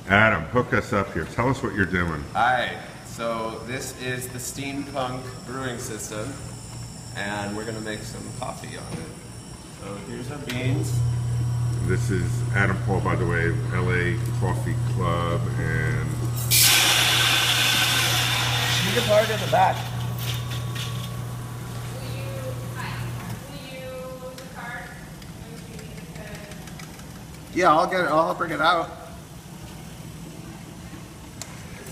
Adam, hook us up here. Tell us what you're doing. Alright, so this is the steampunk brewing system, and we're gonna make some coffee on it. So here's our beans. This is Adam Paul, by the way, of LA Coffee Club, and She's a part in the back. Yeah, I'll bring it out.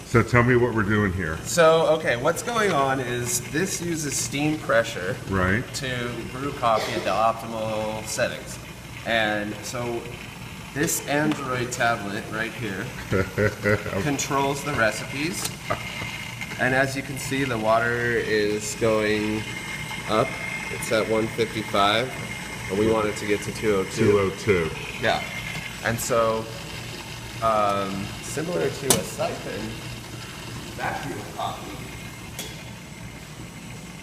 so tell me what we're doing here. So, okay, what's going on is this uses steam pressure Right. to brew coffee at the optimal settings. And so this Android tablet right here controls the recipes. And as you can see, the water is going up. It's at 155, and we want it to get to 202. 202. Yeah. And so, similar to a siphon vacuum coffee,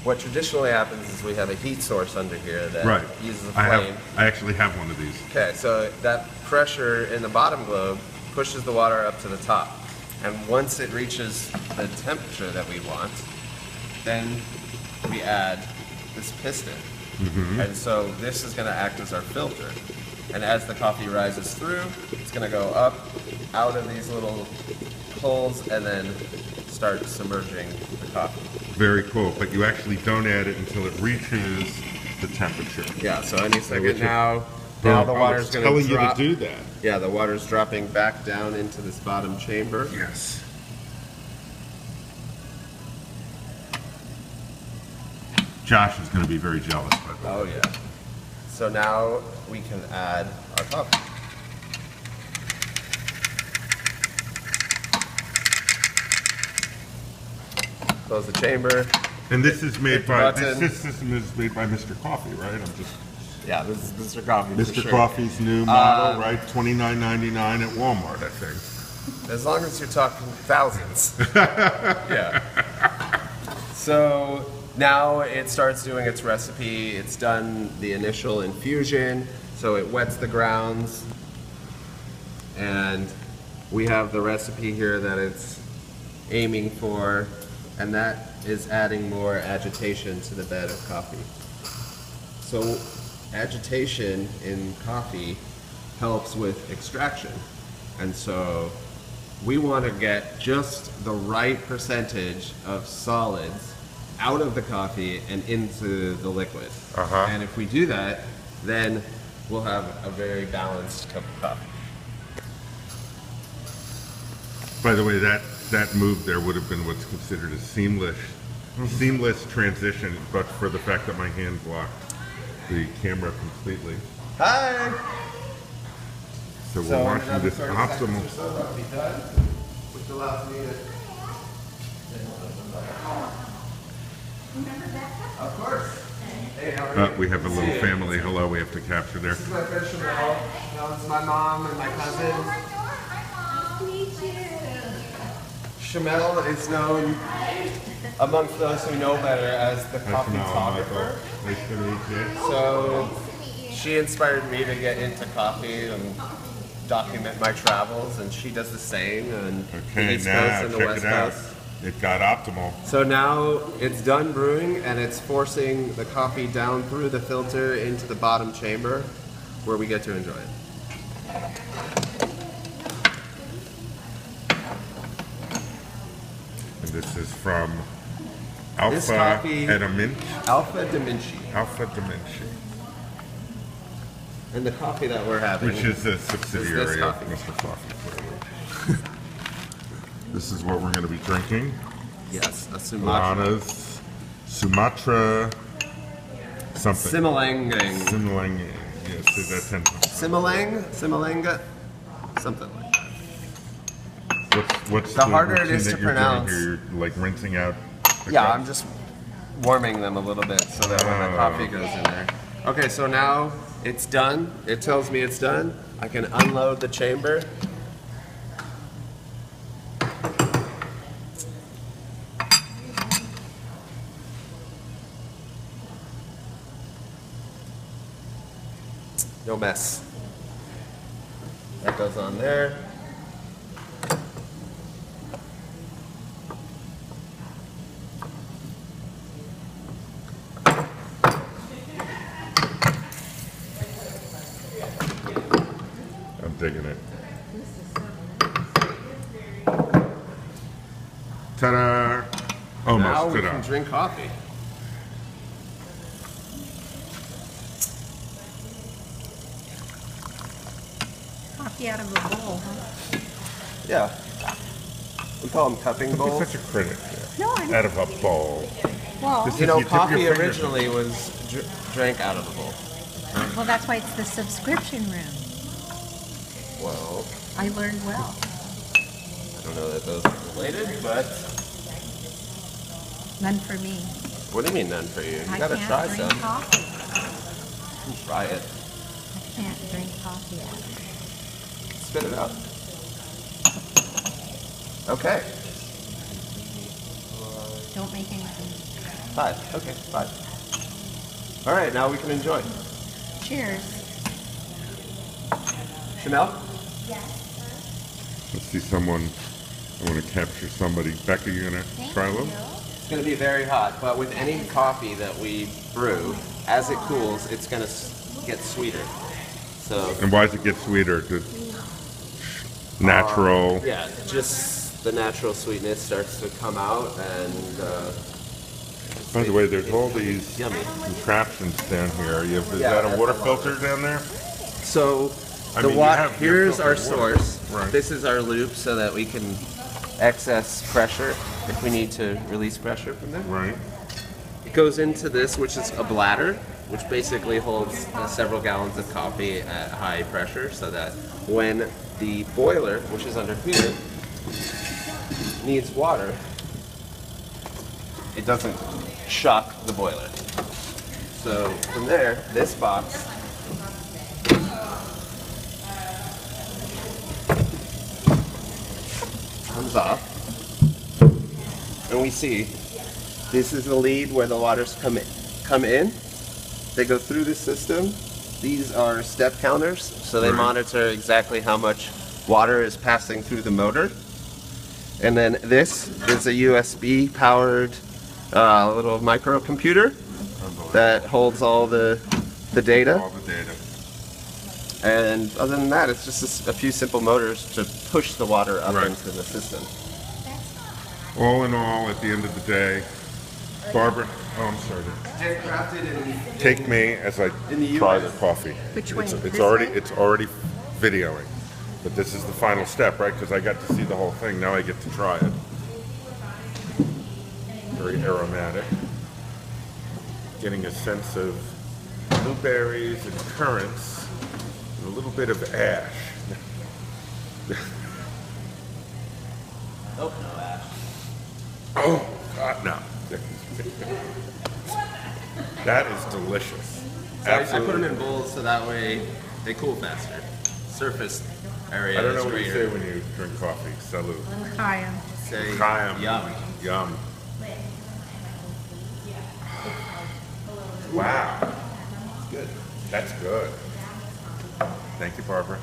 what traditionally happens is we have a heat source under here that Right. uses a flame. I actually have one of these. Okay, so that pressure in the bottom globe pushes the water up to the top. And once it reaches the temperature that we want, then we add this piston. And so this is going to act as our filter. And as the coffee rises through, it's going to go up out of these little holes and then start submerging the coffee. Very cool, but you actually don't add it until it reaches the temperature. Yeah, so any second now Boom. the Oh, water's it's going to telling drop. you to do that. Yeah, the water's dropping back down into this bottom chamber. Yes. Josh is going to be very jealous, by the way. Oh yeah. So now we can add our coffee. Close the chamber. And this is made Hit the by button. this system is made by Mr. Coffee, right? I'm just Yeah, this is Mr. Coffee. for Mr. sure. Coffee's new model, right? $29.99 at Walmart, I think. As long as you're talking thousands. Yeah. So now it starts doing its recipe. It's done the initial infusion, so it wets the grounds. And we have the recipe here that it's aiming for, and that is adding more agitation to the bed of coffee. So agitation in coffee helps with extraction. And so we want to get just the right percentage of solids out of the coffee and into the liquid. And if we do that, then we'll have a very balanced cup of coffee. By the way, that move there would have been what's considered a seamless transition, but for the fact that my hand blocked the camera completely. Hi! So we're watching another this 30 optimal. seconds or so, that'll be done, which allows me to... Of course. Hey, how are you? We have a little family hello we have to capture there. This is my friend Chanel. This is my mom and my cousin. Shamel is known amongst those who know better as the coffee photographer. Nice to meet you. So she inspired me to get into coffee and document my travels, and she does the same on the Okay, East now Coast and the check West it out. Coast. It got optimal. So now it's done brewing, and it's forcing the coffee down through the filter into the bottom chamber where we get to enjoy it. And this is from This Alpha coffee- Edaminci. Alpha Dimenci. Alpha Dimenci, And the coffee that we're having. which is a subsidiary of coffee. Mr. Coffee, clearly. This is what we're going to be drinking. Yes, a Sumatra. Lana's Sumatra something. Similang. Similang. Yes, say that 10 times. Similanga? Something like that. What's The harder it routine is that to you're doing pronounce. here? You're like rinsing out the Yeah, cups? I'm just warming them a little bit so that when the coffee goes in there. Okay, so now it's done. It tells me it's done. I can unload the chamber. No mess. That goes on there. Ta-da! Now Almost, we ta-da. can drink coffee. Coffee out of a bowl, huh? Yeah. We call them cupping Don't be bowls. such a critic. No, I'm, Out of a bowl. well, This You know, You dip your coffee fingers in. originally was drank out of a bowl. well, that's why it's the subscription room. Well, I learned well. I don't know that those are related, but None for me. what do you mean none for you? You I gotta can't try drink some. coffee. Try it. I can't drink coffee out of it. Spit it out. Okay. Don't make anything. 5. Okay, 5. All right, now we can enjoy. Cheers. Chanel? Let's see someone. I want to capture somebody. Becca, you gonna try a little? It's going to be very hot, but with any coffee that we brew, as it cools, it's going to get sweeter. So, And why does it get sweeter? 'Cause natural. yeah, just the natural sweetness starts to come out, and By the way, there's all these yummy. contraptions down here. Is Yeah, that a that's water a lot. filter down there? So, I the mean, you water, have here's our filtered water. source. Right. This is our loop so that we can access pressure if we need to release pressure from there. Right. It goes into this, which is a bladder, which basically holds several gallons of coffee at high pressure so that when the boiler, which is under here, needs water, it doesn't shock the boiler. So from there, this box comes off, and we see this is the lead where the waters come in. They go through the system. These are step counters, so they Right. monitor exactly how much water is passing through the motor. And then this is a USB powered little microcomputer that holds all the data. All the data. And other than that, it's just a few simple motors to push the water up Right. into the system. All in all, at the end of the day, Barbara. Oh, I'm sorry. Handcrafted in Take me as I In the try US. the coffee. Which way? It's This already way? it's already videoing, but this is the final step, right? Because I got to see the whole thing. Now I get to try it. Very aromatic. Getting a sense of blueberries and currants, and a little bit of ash. Oh, no, Ash. Oh God, no! That is delicious. So I put them in bowls so that way they cool faster. Surface area I don't know is what you say greater. when you drink coffee. Salud. Hi. Say Chaim. yum. Yum. Wow. Good. That's good. Thank you, Barbara.